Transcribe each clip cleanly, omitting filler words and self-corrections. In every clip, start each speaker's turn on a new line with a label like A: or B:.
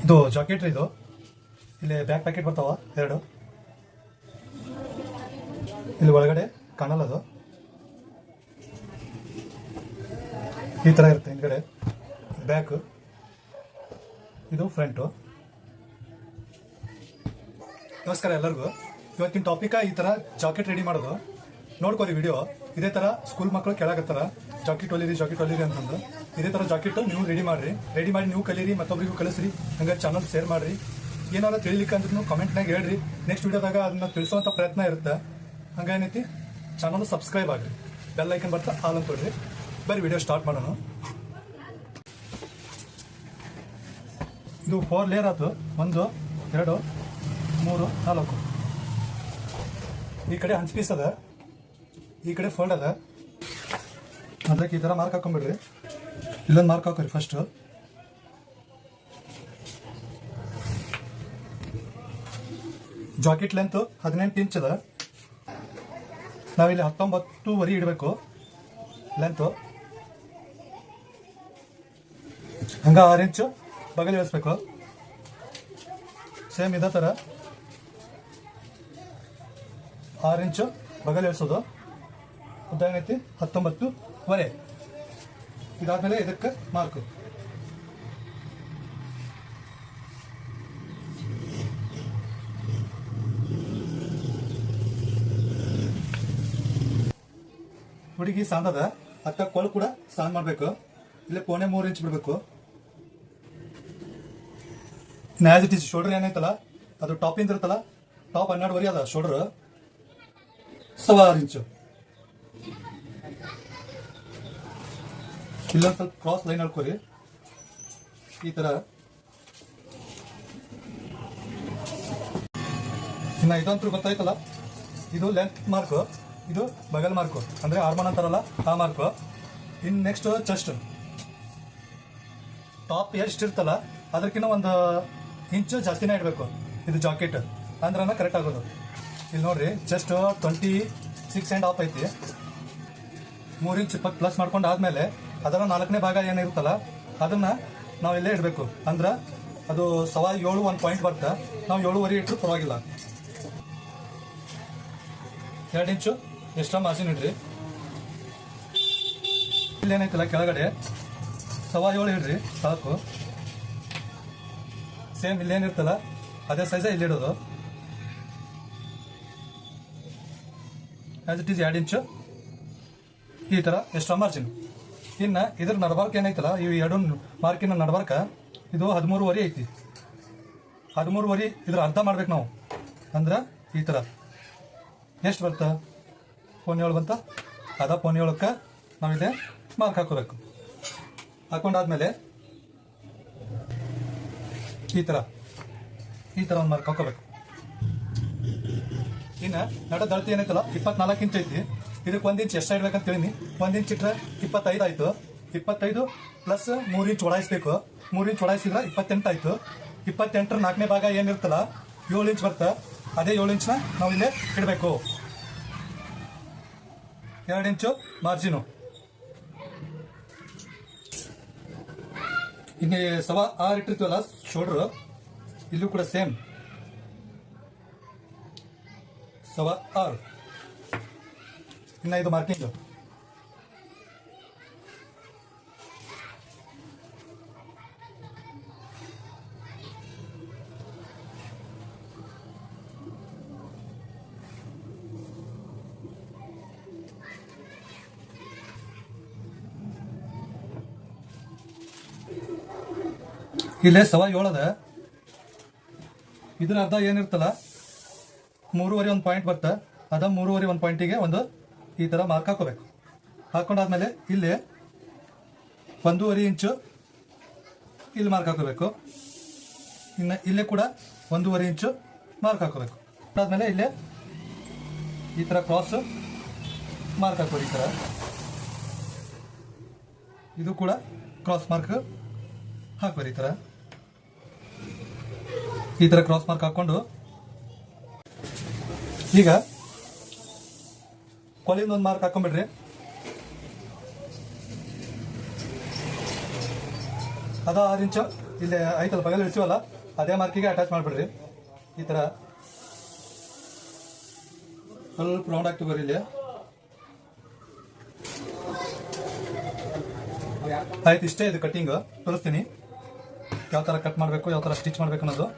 A: ಇದು ಜಾಕೆಟ್ ಇದು ಇಲ್ಲಿ ಬ್ಯಾಕ್ ಪ್ಯಾಕೆಟ್ ಬರ್ತಾವ ಎರಡು ಇಲ್ಲಿ ಒಳಗಡೆ ಕಾಣಲ್ಲ ಅದು ಈ ತರ ಇರುತ್ತೆ ಹಿಂದ್ಗಡೆ ಬ್ಯಾಕ್ ಇದು ಫ್ರಂಟು. ನಮಸ್ಕಾರ ಎಲ್ಲರಿಗೂ. ಇವತ್ತಿನ ಟಾಪಿಕ್ ಈ ತರ ಜಾಕೆಟ್ ರೆಡಿ ಮಾಡೋದು ನೋಡ್ಕೋರಿ ವಿಡಿಯೋ. ಇದೇ ತರ ಸ್ಕೂಲ್ ಮಕ್ಕಳು ಕೇಳಾಕತ್ತಾರ ಜಾಕೆಟ್ ಹೊಲಿರಿ ಅಂತಂದು. ಇದೇ ತರ ಜಾಕೆಟ್ ನೀವು ರೆಡಿ ಮಾಡಿ ನೀವು ಕಲೀರಿ, ಮತ್ತೊಬ್ಬರಿಗೂ ಕಲಿಸ್ರಿ, ಹಂಗೆ ಚಾನಲ್ ಶೇರ್ ಮಾಡ್ರಿ. ಏನಾದ್ರು ತಿಳಿಲಿಕ್ಕೆ ಅಂದ್ರೂ ಕಾಮೆಂಟ್ನಾಗ ಹೇಳ್ರಿ. ನೆಕ್ಸ್ಟ್ ವಿಡಿಯೋದಾಗ ಅದನ್ನ ತಿಳಿಸುವಂತ ಪ್ರಯತ್ನ ಇರುತ್ತೆ. ಹಂಗೇನೈತಿ ಚಾನಲ್ ಸಬ್ಸ್ಕ್ರೈಬ್ ಆಗ್ರಿ, ಬೆಲ್ ಐಕನ್ ಬರ್ತಾ ಆಲ್ ಅಂತ ಕೊಡ್ರಿ. ಬರೀ ವಿಡಿಯೋ ಸ್ಟಾರ್ಟ್ ಮಾಡೋಣ. ಇದು 4 ಲೇಯರ್ ಆಯ್ತು. 1 2 3 4. ಈ ಕಡೆ ಹಂಚ್ ಪೀಸ್ ಅದ, ಈ ಕಡೆ ಫೋಲ್ಡ್ ಅದ. ಅದಕ್ಕೆ ಈ ತರ ಮಾರ್ಕ್ ಹಾಕೊಂಡ್ಬಿಡ್ರಿ. ಇಲ್ಲೊಂದು ಮಾರ್ಕ್ ಹಾಕೋರಿ. ಫಸ್ಟ್ ಜಾಕೆಟ್ ಲೆಂತ್ 18 ಇಂಚ್ ಅದ. ನಾವಿಲ್ಲಿ 19.5 ಇಡಬೇಕು ಲೆಂತ್. ಹಂಗ 6 ಇಂಚು ಬಗಲ್ ಇಳಿಸ್ಬೇಕು. ಸೇಮ್ ಇದೇ ತರ 6 ಇಂಚು ಬಗಲ್ ಇಳಿಸೋದು. ಉದ್ದ ಏನೈತಿ 19.5. ಇದಾದ್ಮೇಲೆ ಇದಕ್ಕೆ ಮಾರ್ಕು. ಹುಡುಗಿ ಸಾಂದದ ಅತ್ತ ಕೊಳು ಕೂಡ ಸಾಂದ್ ಮಾಡ್ಬೇಕು. ಇಲ್ಲಿ 3 ಇಂಚ್ ಬಿಡ್ಬೇಕು. ಆಸ್ ಇಟ್ ಈಸ್ ಶೋಲ್ಡರ್ ಏನೈತಲ್ಲ ಅದು ಟಾಪ್ ಇಂದ ಇರುತ್ತಲ್ಲ, ಟಾಪ್ 12.5 ಅದ ಶೋಲ್ಡರ್. 6 ಇಂಚು. ಇಲ್ಲೊಂದು ಸ್ವಲ್ಪ ಕ್ರಾಸ್ ಲೈನ್ ಹಾಕೋರಿ ಈ ತರ. ಇನ್ನ ಇದಂತೂ ಗೊತ್ತಾಯ್ತಲ್ಲ, ಇದು ಲೆಂತ್ ಮಾರ್ಕ್, ಇದು ಬಗಲ್ ಮಾರ್ಕು, ಅಂದ್ರೆ ಆರ್ಮನ್ ಅಂತಾರಲ್ಲ ಆ mark. In next chest. Top ಎಷ್ಟಿರ್ತಲ್ಲ ಅದಕ್ಕಿಂತ 1 ಇಂಚು ಜಾಸ್ತಿನೇ ಇಡಬೇಕು ಇದು ಜಾಕೆಟ್, ಅಂದ್ರನ ಕರೆಕ್ಟ್ ಆಗೋದು. ಇಲ್ಲಿ ನೋಡ್ರಿ, ಚೆಸ್ಟ್ 26.5 ಐತಿ. 3 ಇಂಚ್ ಪ್ಲಸ್ ಮಾಡ್ಕೊಂಡು ಆದ್ಮೇಲೆ ಅದರ 4ನೇ ಭಾಗ ಏನಿರುತ್ತಲ್ಲ ಅದನ್ನ ನಾವು ಇಲ್ಲೇ ಇಡಬೇಕು. ಅಂದ್ರ ಅದು 7.25 1 ಪಾಯಿಂಟ್ ಬರುತ್ತೆ. ನಾವು 7.5 ಇಟ್ಟರು ಪರವಾಗಿಲ್ಲ. 2 ಇಂಚು ಎಕ್ಸ್ಟ್ರಾ ಮಾರ್ಜಿನ್ ಇಡ್ರಿ. ಇಲ್ಲೇನೈತಲ್ಲ ಕೆಳಗಡೆ 7.25 ಇಡ್ರಿ ಸಾಕು. ಸೇಮ್ ಇಲ್ಲೇನಿರ್ತಲ್ಲ ಅದೇ ಸೈಜ್ ಇಲ್ಲಿಡೋದು. ಆಸ್ ಇಟ್ ಈಸ್ 2 ಇಂಚು ಈ ತರ ಎಕ್ಸ್ಟ್ರಾ ಮಾರ್ಜಿನ್. ಇನ್ನ ಇದ್ರ ನಡಬಾರ್ಕ ಏನೈತಲ್ಲ, ಇವು 2 ಮಾರ್ಕಿನ ನಡಬಾರ್ಕ ಇದು 13.5 ಐತಿ. 13.5 ಇದ್ರ ಅರ್ಧ ಮಾಡ್ಬೇಕು ನಾವು. ಅಂದ್ರ ಈ ತರ ಎಷ್ಟು ಬರ್ತ 7 ಬಂತ, ಅದ 7ಕ್ಕೆ ನಾವಿದೆ ಮಾರ್ಕ್ ಹಾಕೋಬೇಕು. ಹಾಕೊಂಡಾದ್ಮೇಲೆ ಈ ತರ ಒಂದು ಮಾರ್ಕ್ ಹಾಕೋಬೇಕು. ಇನ್ನ ನಡ ದಳತಿ ಏನೈತಲ್ಲ 24 ಇಂಚ್ ಐತಿ. ಇದಕ್ಕೆ 1 ಇಂಚ್ ಎಷ್ಟು ಇಡ್ಬೇಕಂತ ತಿಳಿನಿ. 1 ಇಂಚ್ ಇಟ್ರೆ 25 ಆಯ್ತು. 25 ಪ್ಲಸ್ 3 ಇಂಚ್ ಒಡಾಯಿಸ್ಬೇಕು. 3 ಇಂಚ್ ಒಡಾಯಿಸಿದ್ರೆ 28 ಆಯ್ತು. 28ರ 4ನೇ ಭಾಗ ಏನಿರ್ತಲ್ಲ 7 ಇಂಚ್ ಬರ್ತ. ಅದೇ 7 ಇಂಚ್ನ ನಾವು ಇಲ್ಲೇ ಇಡಬೇಕು. 2 ಇಂಚು ಮಾರ್ಜಿನು. ಇನ್ನು 6 ಇಟ್ಟಿರ್ತೀವಲ್ಲ ಶೋಲ್ಡರ್, ಇಲ್ಲೂ ಕೂಡ ಸೇಮ್ 6. ಇನ್ನ ಇದು ಮಾರ್ಕಿಂಗ್. ಇಲ್ಲೇ 7.7 ಅದ. ಇದ್ರ ಅರ್ಧ ಏನಿರ್ತಲ್ಲ 3.5 1 ಪಾಯಿಂಟ್ ಬರ್ತ. ಅದ 3.5 1 ಪಾಯಿಂಟಿಗೆ ಒಂದು ಈ ತರ ಮಾರ್ಕ್ ಹಾಕೋಬೇಕು. ಹಾಕೊಂಡಾದ್ಮೇಲೆ ಇಲ್ಲಿ 1.5 ಇಂಚು ಇಲ್ಲಿ ಮಾರ್ಕ್ ಹಾಕೋಬೇಕು. ಇನ್ನು ಇಲ್ಲೇ ಕೂಡ 1.5 ಇಂಚು ಮಾರ್ಕ್ ಹಾಕೋಬೇಕು. ಅದಾದ್ಮೇಲೆ ಇಲ್ಲೇ ಈ ತರ ಕ್ರಾಸ್ ಮಾರ್ಕ್ ಹಾಕೋರಿ. ಈ ತರ ಇದು ಕೂಡ ಕ್ರಾಸ್ ಮಾರ್ಕ್ ಹಾಕೋರಿ. ಈ ತರ ಕ್ರಾಸ್ ಮಾರ್ಕ್ ಹಾಕೊಂಡು ಈಗ ಕೊಲಿಂದ ಒಂದು ಮಾರ್ಕ್ ಹಾಕೊಂಡ್ಬಿಡ್ರಿ. ಅದ 6 ಇಂಚು ಇಲ್ಲಿ ಐತಲ್ಲ ಬಗಲ್ ಇಳಿಸಿವಲ್ಲ ಅದೇ ಮಾರ್ಕಿಗೆ ಅಟ್ಯಾಚ್ ಮಾಡಿಬಿಡ್ರಿ. ಈ ಥರ ಸ್ವಲ್ಪ ರೌಂಡ್ ಆಗ್ತು ಬರೀ ಇಲ್ಲಿ. ಆಯ್ತು, ಇಷ್ಟೇ ಇದು ಕಟ್ಟಿಂಗ್. ತೋರಿಸ್ತೀನಿ ಯಾವ ಥರ ಕಟ್ ಮಾಡಬೇಕು, ಯಾವ ಥರ ಸ್ಟಿಚ್ ಮಾಡಬೇಕು ಅನ್ನೋದು.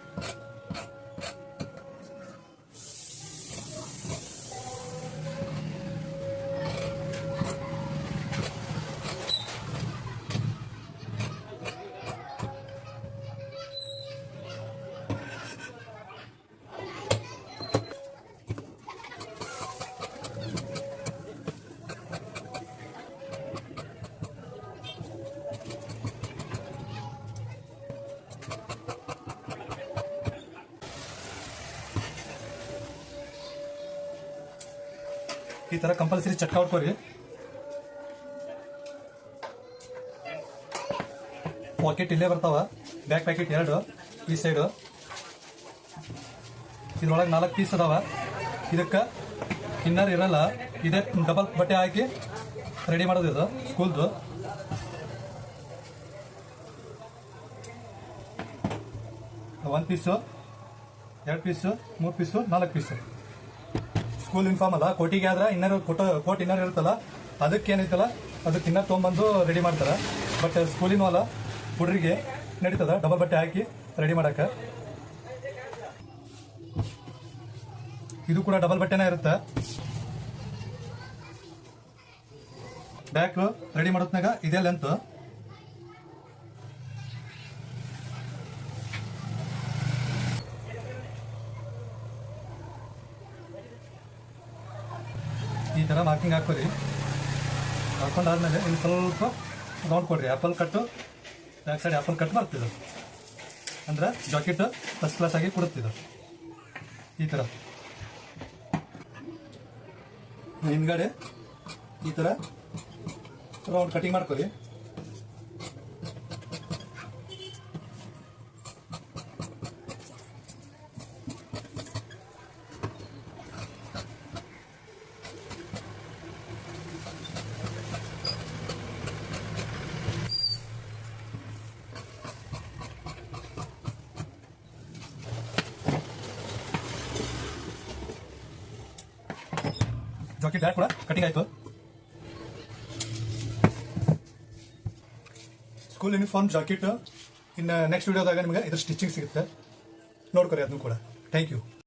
A: ಈ ತರ ಕಂಪಲ್ಸರಿ ಚಟ್ಕ ಹೊಡ್ಕೋರಿ. ಪಾಕೆಟ್ ಇಲ್ಲೇ ಬರ್ತಾವ, ಬ್ಯಾಕ್ ಪ್ಯಾಕೆಟ್ 2 ಈ ಸೈಡು. ಇದ್ರೊಳಗೆ 4 ಪೀಸ್ ಅದಾವ. ಇದಕ್ಕೆ ಇನ್ನರ್ ಇರಲ್ಲ, ಇದೇ ಡಬಲ್ ಬಟ್ಟೆ ಹಾಕಿ ರೆಡಿ ಮಾಡೋದು ಇದು ಸ್ಕೂಲ್ದು. ಒಂದು piece, 2 piece, 3 piece, 4 piece. School uniform ಅಲ್ಲ, ಕೋಟಿಗೆ ಆದ್ರೆ ಇನ್ನರ್ ಕೋಟ್ ಇನ್ನರ್ ಇರುತ್ತಲ್ಲ, ಅದಕ್ಕೆ ಏನೈತಲ್ಲ ಅದಕ್ಕೆ ಇನ್ನರ್ ತೊಗೊಂಬಂದು ರೆಡಿ ಮಾಡ್ತಾರೆ. ಬಟ್ ಸ್ಕೂಲಿನ ಅಲ್ಲ, ಹುಡುಗರಿಗೆ ನಡೀತದ ಡಬಲ್ ಬಟ್ಟೆ ಹಾಕಿ ರೆಡಿ ಮಾಡಕ್ಕೆ. ಇದು ಕೂಡ ಡಬಲ್ ಬಟ್ಟೆನೇ ಇರುತ್ತೆ. ಬ್ಯಾಕ್ ರೆಡಿ ಮಾಡೋದ್ನಾಗ ಇದೇ ಲೆಂತ್. ಈ ಥರ ಮಾರ್ಕಿಂಗ್ ಹಾಕೋರಿ. ಹಾಕೊಂಡಾದ್ಮೇಲೆ ಇಲ್ಲಿ ಸ್ವಲ್ಪ ರೌಂಡ್ ಕೊಡ್ರಿ. ಆ್ಯಪಲ್ ಕಟ್ಟು, ಬ್ಯಾಕ್ ಸೈಡ್ ಆ್ಯಪಲ್ ಕಟ್ ಮಾಡ್ತಿದ್ದು ಅಂದ್ರೆ ಜಾಕೆಟ್ ಫಸ್ಟ್ ಕ್ಲಾಸ್ ಆಗಿ ಕೊಡುತ್ತಿದ್ದು. ಈ ಥರ ಹಿಂದ್ಗಡೆ ಈ ಥರ ರೌಂಡ್ ಕಟಿಂಗ್ ಮಾಡ್ಕೊರಿ. ಜಾಕೆಟ್ ಬ್ಯಾಕ್ ಕೂಡ ಕಟಿಂಗ್ ಆಯ್ತು. ಸ್ಕೂಲ್ ಯೂನಿಫಾರ್ಮ್ ಜಾಕೆಟ್ ಇನ್ನು ನೆಕ್ಸ್ಟ್ ವಿಡಿಯೋದಾಗ ನಿಮಗೆ ಇದ್ರ ಸ್ಟಿಚಿಂಗ್ ಸಿಗುತ್ತೆ, ನೋಡ್ಕೊರಿ ಅದನ್ನು ಕೂಡ. Thank you.